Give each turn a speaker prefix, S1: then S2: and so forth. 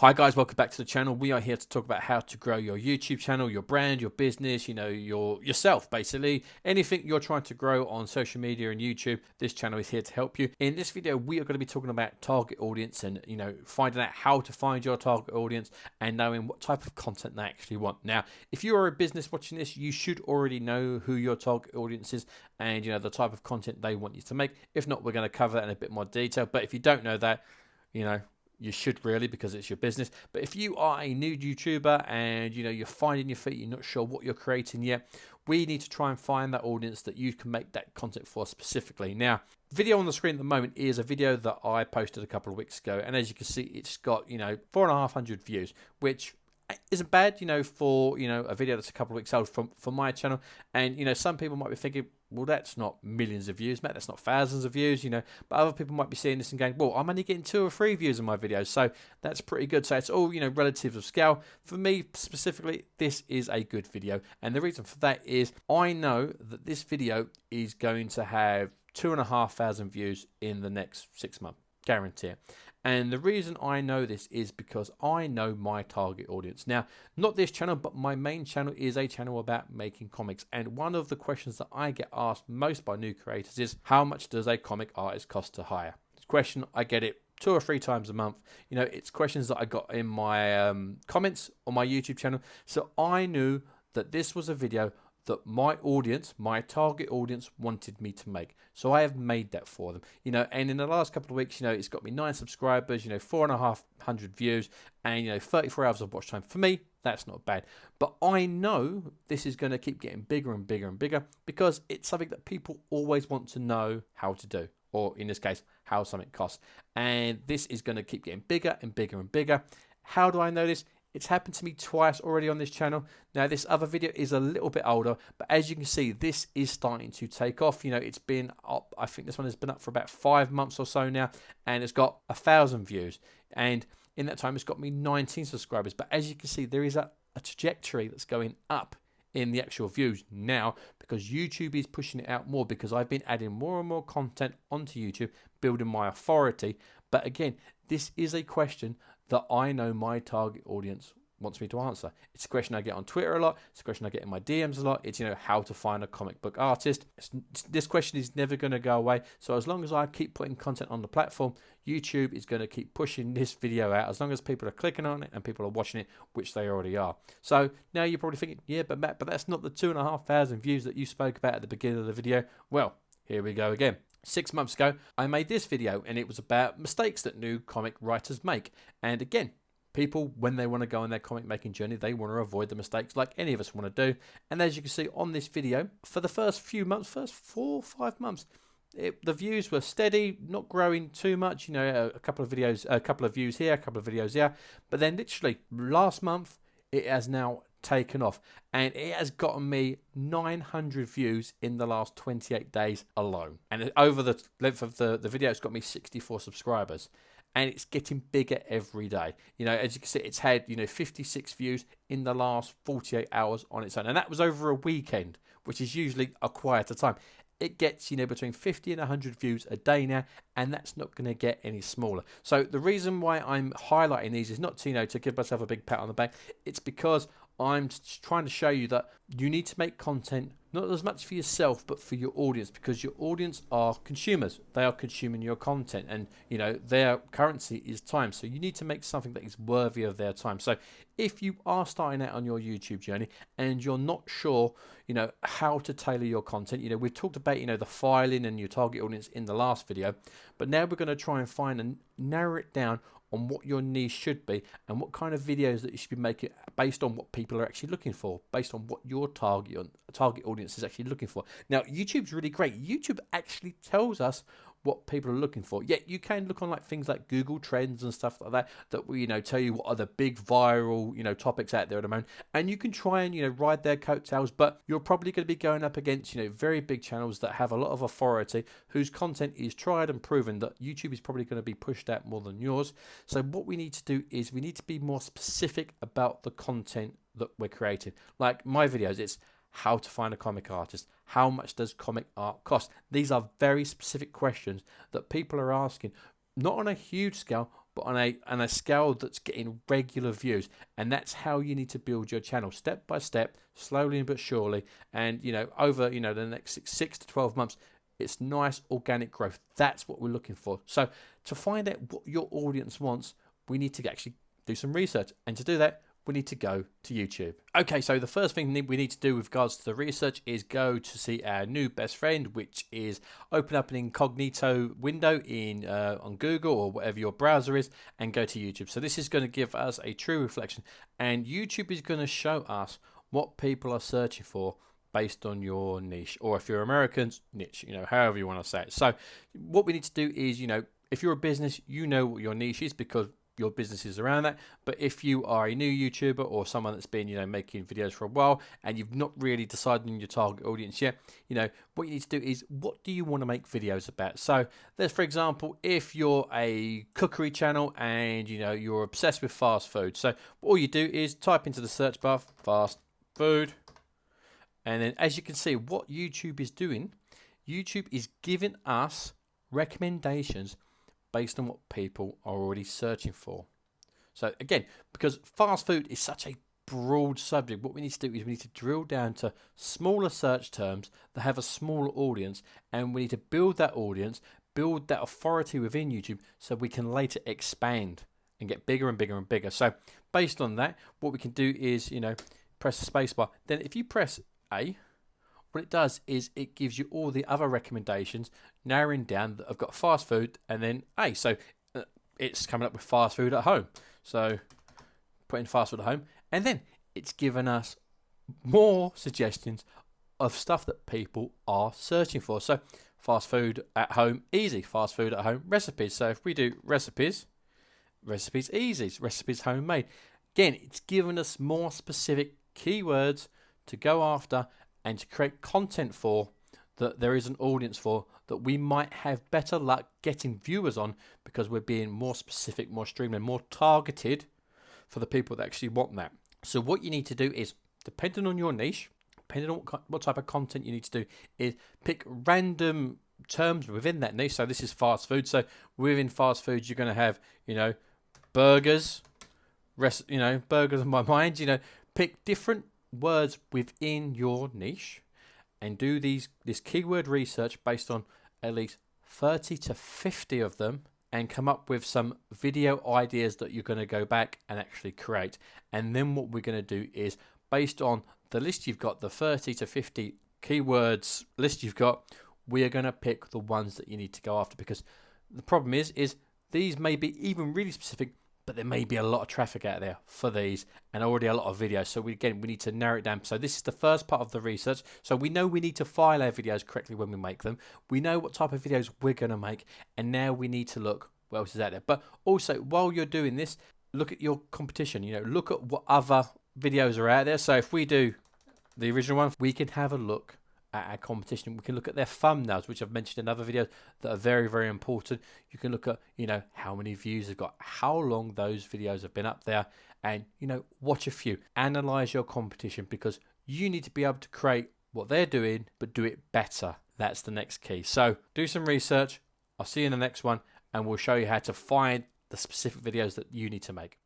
S1: Hi guys, welcome back to the channel. We are here to talk about how to grow your YouTube channel, your brand, your business, yourself basically. Anything you're trying to grow on social media and YouTube, this channel is here to help you. In this video, we are going to be talking about target audience and, finding out how to find your target audience and knowing what type of content they actually want. Now, if you are a business watching this, you should already know who your target audience is and, the type of content they want you to make. If not, we're going to cover that in a bit more detail. But if you don't know that, you should really, because it's your business. But if you are a new YouTuber and you're finding your feet, you're not sure what you're creating yet, we need to try and find that audience that you can make that content for specifically. Now, video on the screen at the moment is a video that I posted a couple of weeks ago, and as you can see, it's got 4,500 views, which isn't bad, for a video that's a couple of weeks old from my channel. And some people might be thinking, well, that's not millions of views, Matt, that's not thousands of views, but other people might be seeing this and going, well, I'm only getting 2 or 3 views on my videos, so that's pretty good. So it's all relative of scale. For me specifically, this is a good video, and the reason for that is I know that this video is going to have 2,500 views in the next 6 months, guarantee it. And the reason I know this is because I know my target audience. Now, not this channel, but my main channel is a channel about making comics. And one of the questions that I get asked most by new creators is, how much does a comic artist cost to hire? It's a question, I get it 2 or 3 times a month. It's questions that I got in my comments on my YouTube channel. So I knew that this was a video that my audience, my target audience, wanted me to make. So I have made that for them. And in the last couple of weeks, it's got me 9 subscribers, 4,500 views, and 34 hours of watch time. For me, that's not bad. But I know this is going to keep getting bigger and bigger and bigger, because it's something that people always want to know how to do, or in this case, how something costs. And this is going to keep getting bigger and bigger and bigger. How do I know this? It's happened to me twice already on this channel. Now, this other video is a little bit older, but as you can see, this is starting to take off. It's been up, I think this one has been up for about 5 months or so now, and it's got 1,000 views. And in that time, it's got me 19 subscribers. But as you can see, there is a trajectory that's going up in the actual views now, because YouTube is pushing it out more, because I've been adding more and more content onto YouTube, building my authority. But again, this is a question that I know my target audience wants me to answer. It's a question I get on Twitter a lot. It's a question I get in my DMs a lot. It's, how to find a comic book artist. This question is never going to go away. So as long as I keep putting content on the platform, YouTube is going to keep pushing this video out, as long as people are clicking on it and people are watching it, which they already are. So now you're probably thinking, yeah, but Matt, that's not the 2,500 views that you spoke about at the beginning of the video. Well, here we go again. 6 months ago, I made this video, and it was about mistakes that new comic writers make. And again, people, when they want to go on their comic making journey, they want to avoid the mistakes like any of us want to do. And as you can see on this video, for the first few months, first 4 or 5 months, the views were steady, not growing too much. A couple of videos, a couple of views here, a couple of videos there. But then literally last month, it has now taken off, and it has gotten me 900 views in the last 28 days alone. And over the length of the video, it's got me 64 subscribers, and it's getting bigger every day. As you can see, it's had 56 views in the last 48 hours on its own, and that was over a weekend, which is usually a quieter time. It gets between 50 and 100 views a day now, and that's not going to get any smaller. So the reason why I'm highlighting these is not to to give myself a big pat on the back. It's because I'm trying to show you that you need to make content not as much for yourself, but for your audience, because your audience are consumers. They are consuming your content, and their currency is time. So you need to make something that is worthy of their time. So if you are starting out on your YouTube journey and you're not sure how to tailor your content, we've talked about the filing and your target audience in the last video, but now we're going to try and find and narrow it down on what your niche should be and what kind of videos that you should be making based on what people are actually looking for, based on what your target audience is actually looking for. Now, YouTube's really great. YouTube actually tells us what people are looking for. Yet you can look on like things like Google Trends and stuff like that will tell you what are the big viral topics out there at the moment, and you can try and ride their coattails, but you're probably going to be going up against very big channels that have a lot of authority, whose content is tried and proven, that YouTube is probably going to be pushed out more than yours. So what we need to do is we need to be more specific about the content that we're creating. Like my videos, it's how to find a comic artist, how much does comic art cost? These are very specific questions that people are asking, not on a huge scale, but on a scale that's getting regular views. And that's how you need to build your channel, step by step, slowly but surely. And, you know, over, you know, the next 6 to 12 months, it's nice organic growth. That's what we're looking for. So to find out what your audience wants, we need to actually do some research. And to do that, we need to go to YouTube. Okay, so the first thing we need to do with regards to the research is go to see our new best friend, which is open up an incognito window in on Google or whatever your browser is, and go to YouTube. So this is going to give us a true reflection, and YouTube is going to show us what people are searching for based on your niche, or if you're Americans, niche, you know, however you want to say it. So what we need to do is, you know, if you're a business, you know what your niche is because your business is around that. But if you are a new YouTuber or someone that's been, you know, making videos for a while and you've not really decided on your target audience yet, you know, what you need to do is, what do you want to make videos about? So there's, for example, if you're a cookery channel and, you know, you're obsessed with fast food, so all you do is type into the search bar fast food, and then as you can see, what YouTube is doing, YouTube is giving us recommendations based on what people are already searching for. So again, because fast food is such a broad subject, what we need to do is we need to drill down to smaller search terms that have a smaller audience, and we need to build that audience, build that authority within YouTube so we can later expand and get bigger and bigger and bigger. So based on that, what we can do is, you know, press the space bar. Then if you press A, what it does is it gives you all the other recommendations, narrowing down that I've got fast food and then A. So it's coming up with fast food at home. So put in fast food at home, and then it's given us more suggestions of stuff that people are searching for. So fast food at home, easy. Fast food at home, recipes. So if we do recipes, recipes easy, recipes homemade. Again, it's given us more specific keywords to go after and to create content for, that there is an audience for, that we might have better luck getting viewers on because we're being more specific, more streamlined, more targeted for the people that actually want that. So what you need to do is, depending on your niche, depending on what type of content you need to do, is pick random terms within that niche. So this is fast food. So within fast food, you're going to have, you know, burgers, burgers in my mind, you know, pick different words within your niche and do this keyword research based on at least 30 to 50 of them, and come up with some video ideas that you're going to go back and actually create. And then what we're going to do is, based on the list you've got, the 30 to 50 keywords list you've got, we are going to pick the ones that you need to go after, because the problem is these may be even really specific, but there may be a lot of traffic out there for these and already a lot of videos. So we need to narrow it down. So this is the first part of the research. So we know we need to file our videos correctly when we make them. We know what type of videos we're going to make. And now we need to look what else is out there. But also, while you're doing this, look at your competition. You know, look at what other videos are out there. So if we do the original one, we can have a look at our competition. We can look at their thumbnails, which I've mentioned in other videos that are very, very important. You can look at, you know, how many views they've got, how long those videos have been up there, and, you know, watch a few. Analyze your competition, because you need to be able to create what they're doing, but do it better. That's the next key. So do some research. I'll see you in the next one, and we'll show you how to find the specific videos that you need to make.